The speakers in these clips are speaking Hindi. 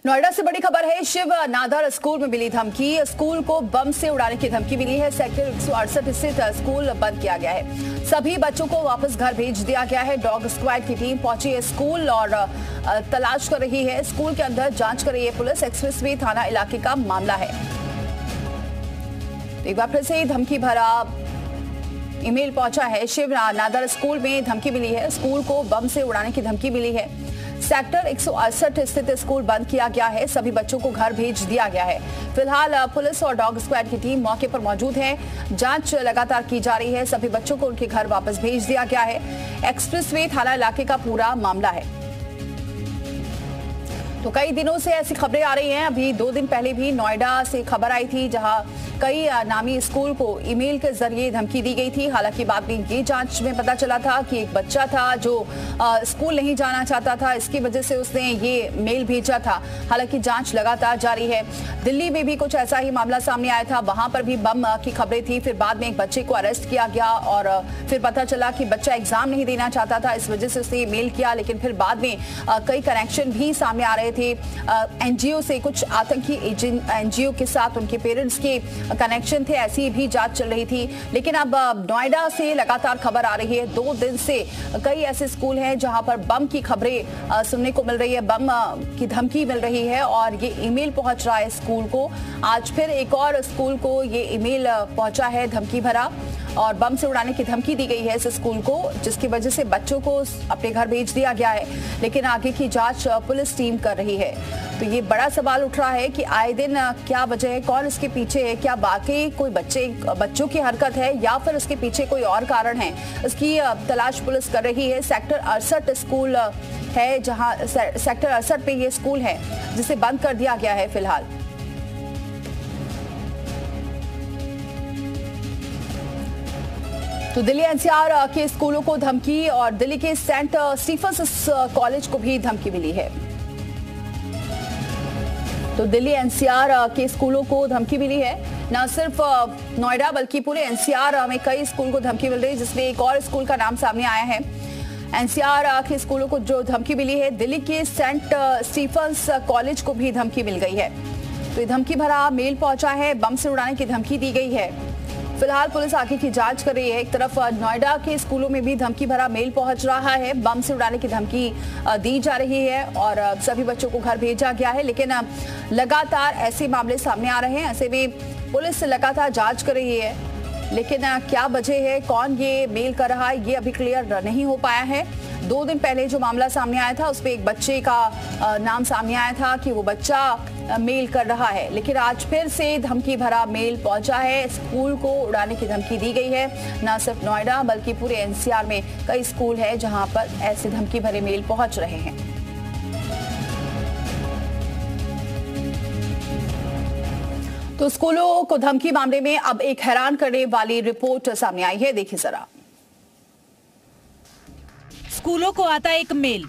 नोएडा से बड़ी खबर है। शिव नादर स्कूल में मिली धमकी। स्कूल को बम से उड़ाने की धमकी मिली है। सेक्टर 168 स्थित स्कूल बंद किया गया है। सभी बच्चों को वापस घर भेज दिया गया है। डॉग स्क्वाड की टीम पहुंची है स्कूल और तलाश कर रही है। स्कूल के अंदर जांच कर रही है पुलिस। एक्सप्रेसवे थाना इलाके का मामला है। एक बार फिर से धमकी भरा ईमेल पहुंचा है। शिव नादर स्कूल में धमकी मिली है। स्कूल को बम से उड़ाने की धमकी मिली है। सेक्टर 168 स्थित स्कूल बंद किया गया है। सभी बच्चों को घर भेज दिया गया है। फिलहाल पुलिस और डॉग स्क्वाड की टीम मौके पर मौजूद है। जांच लगातार की जा रही है। सभी बच्चों को उनके घर वापस भेज दिया गया है। एक्सप्रेसवे थाना इलाके का पूरा मामला है। तो कई दिनों से ऐसी खबरें आ रही हैं। अभी 2 दिन पहले भी नोएडा से खबर आई थी, जहां कई नामी स्कूल को ईमेल के जरिए धमकी दी गई थी। हालांकि बाद में ये जांच में पता चला था कि एक बच्चा था जो स्कूल नहीं जाना चाहता था, इसकी वजह से उसने ये मेल भेजा था। हालांकि जांच लगातार जारी है। दिल्ली में भी कुछ ऐसा ही मामला सामने आया था। वहां पर भी बम की खबरें थी। फिर बाद में एक बच्चे को अरेस्ट किया गया और फिर पता चला कि बच्चा एग्जाम नहीं देना चाहता था, इस वजह से उसने मेल किया। लेकिन फिर बाद में कई कनेक्शन भी सामने आ रहे थे एनजीओ से। कुछ आतंकी एनजीओ के साथ उनके पेरेंट्स के कनेक्शन थे। ऐसी भी जांच चल रही थी। लेकिन अब नोएडा से लगातार खबर आ रही है। 2 दिन से कई ऐसे स्कूल हैं जहां पर बम की खबरें सुनने को मिल रही है। बम की धमकी मिल रही है और ये ईमेल पहुंच रहा है स्कूल को। आज फिर एक और स्कूल को ये ईमेल पहुंचा है धमकी भरा और बम से उड़ाने की धमकी दी गई है इस स्कूल को, जिसकी वजह से बच्चों को अपने घर भेज दिया गया है। लेकिन आगे की जांच पुलिस टीम कर रही है। तो ये बड़ा सवाल उठ रहा है कि आए दिन क्या वजह है, कौन इसके पीछे है? क्या वाकई कोई बच्चों की हरकत है या फिर इसके पीछे कोई और कारण है? इसकी तलाश पुलिस कर रही है। सेक्टर 68 स्कूल है, जहां सेक्टर 68 पे ये स्कूल है जिसे बंद कर दिया गया है फिलहाल। तो दिल्ली एनसीआर के स्कूलों को धमकी और दिल्ली के सेंट स्टीफंस कॉलेज को भी धमकी मिली है। तो दिल्ली एनसीआर के स्कूलों को धमकी मिली है। न सिर्फ नोएडा बल्कि पूरे एनसीआर में कई स्कूल को धमकी मिल रही है, जिसमें एक और स्कूल का नाम सामने आया है। एनसीआर के स्कूलों को जो धमकी मिली है, दिल्ली के सेंट स्टीफंस कॉलेज को भी धमकी मिल गई है। तो ये धमकी भरा मेल पहुंचा है। बम से उड़ाने की धमकी दी गई है। फिलहाल पुलिस आगे की जांच कर रही है। एक तरफ नोएडा के स्कूलों में भी धमकी भरा मेल पहुंच रहा है। बम से उड़ाने की धमकी दी जा रही है और सभी बच्चों को घर भेजा गया है। लेकिन लगातार ऐसे मामले सामने आ रहे हैं। ऐसे में पुलिस लगातार जांच कर रही है। लेकिन क्या वजह है, कौन ये मेल कर रहा है, ये अभी क्लियर नहीं हो पाया है। 2 दिन पहले जो मामला सामने आया था उसपे एक बच्चे का नाम सामने आया था कि वो बच्चा मेल कर रहा है। लेकिन आज फिर से धमकी भरा मेल पहुंचा है। स्कूल को उड़ाने की धमकी दी गई है। न सिर्फ नोएडा बल्कि पूरे एनसीआर में कई स्कूल है जहां पर ऐसे धमकी भरे मेल पहुंच रहे हैं। तो स्कूलों को धमकी मामले में अब एक हैरान करने वाली रिपोर्ट सामने आई है। देखिए जरा। स्कूलों को आता एक मेल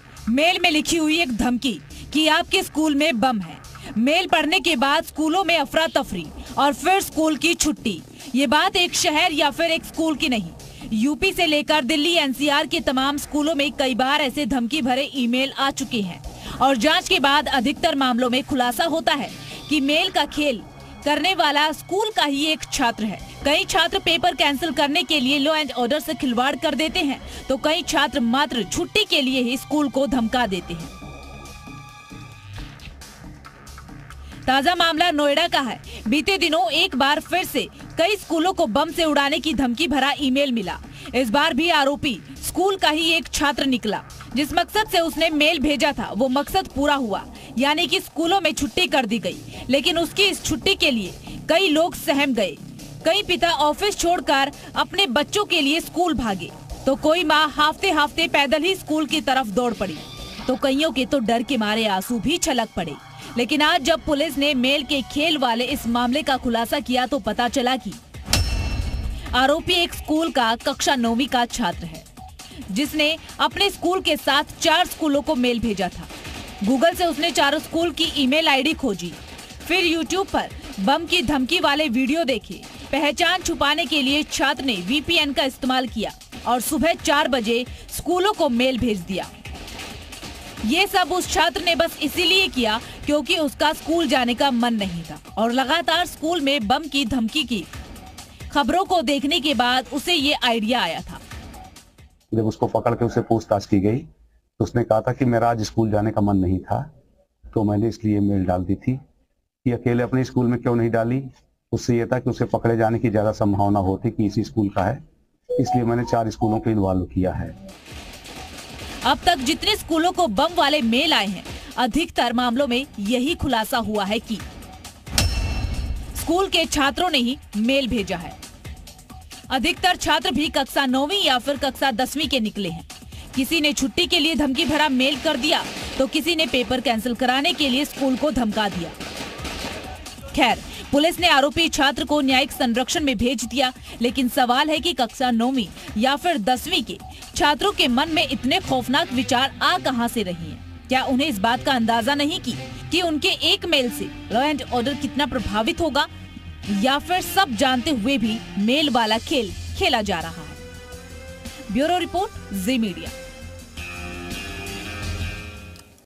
में लिखी हुई एक धमकी कि आपके स्कूल में बम है। मेल पढ़ने के बाद स्कूलों में अफरा तफरी और फिर स्कूल की छुट्टी। ये बात एक शहर या फिर एक स्कूल की नहीं, यूपी से लेकर दिल्ली एनसीआर के तमाम स्कूलों में कई बार ऐसे धमकी भरे ईमेल आ चुके हैं। और जांच के बाद अधिकतर मामलों में खुलासा होता है कि मेल का खेल करने वाला स्कूल का ही एक छात्र है। कई छात्र पेपर कैंसिल करने के लिए लॉ एंड ऑर्डर से खिलवाड़ कर देते हैं, तो कई छात्र मात्र छुट्टी के लिए ही स्कूल को धमका देते हैं। ताजा मामला नोएडा का है। बीते दिनों एक बार फिर से कई स्कूलों को बम से उड़ाने की धमकी भरा ईमेल मिला। इस बार भी आरोपी स्कूल का ही एक छात्र निकला। जिस मकसद से उसने मेल भेजा था वो मकसद पूरा हुआ, यानी कि स्कूलों में छुट्टी कर दी गई। लेकिन उसकी इस छुट्टी के लिए कई लोग सहम गए। कई पिता ऑफिस छोड़कर अपने बच्चों के लिए स्कूल भागे, तो कोई माँ हाफते हाफते पैदल ही स्कूल की तरफ दौड़ पड़ी। तो कईयों के तो डर के मारे आंसू भी छलक पड़े। लेकिन आज जब पुलिस ने मेल के खेल वाले इस मामले का खुलासा किया तो पता चला कि आरोपी एक स्कूल का कक्षा 9वीं का छात्र है, जिसने अपने स्कूल के साथ 4 स्कूलों को मेल भेजा था। गूगल से उसने 4 स्कूल की ईमेल आईडी खोजी, फिर यूट्यूब पर बम की धमकी वाले वीडियो देखे। पहचान छुपाने के लिए छात्र ने VPN का इस्तेमाल किया और सुबह 4 बजे स्कूलों को मेल भेज दिया। ये सब उस छात्र ने बस इसीलिए किया क्योंकि उसका स्कूल जाने का मन नहीं था और लगातार स्कूल में बम की धमकी की खबरों को देखने के बाद उसे ये आइडिया आया था। जब उसको पकड़ के उसे पूछताछ की गई तो उसने कहा था कि मेरा आज स्कूल जाने का मन नहीं था, तो मैंने इसलिए मेल डाल दी थी। कि अकेले अपने स्कूल में क्यों नहीं डाली, उससे ये था कि उसे पकड़े जाने की ज्यादा संभावना होती कि इसी स्कूल का है, इसलिए मैंने 4 स्कूलों को इन्वॉल्व किया है। अब तक जितने स्कूलों को बम वाले मेल आए हैं, अधिकतर मामलों में यही खुलासा हुआ है कि स्कूल के छात्रों ने ही मेल भेजा है। अधिकतर छात्र भी कक्षा 9वीं या फिर कक्षा 10वीं के निकले हैं। किसी ने छुट्टी के लिए धमकी भरा मेल कर दिया तो किसी ने पेपर कैंसिल कराने के लिए स्कूल को धमका दिया। खैर, पुलिस ने आरोपी छात्र को न्यायिक संरक्षण में भेज दिया, लेकिन सवाल है कि कक्षा 9वीं या फिर 10वीं के छात्रों के मन में इतने खौफनाक विचार आ कहां से रही हैं? क्या उन्हें इस बात का अंदाजा नहीं कि उनके एक मेल से लॉ एंड ऑर्डर कितना प्रभावित होगा, या फिर सब जानते हुए भी मेल वाला खेल खेला जा रहा है? ब्यूरो रिपोर्ट, जी मीडिया।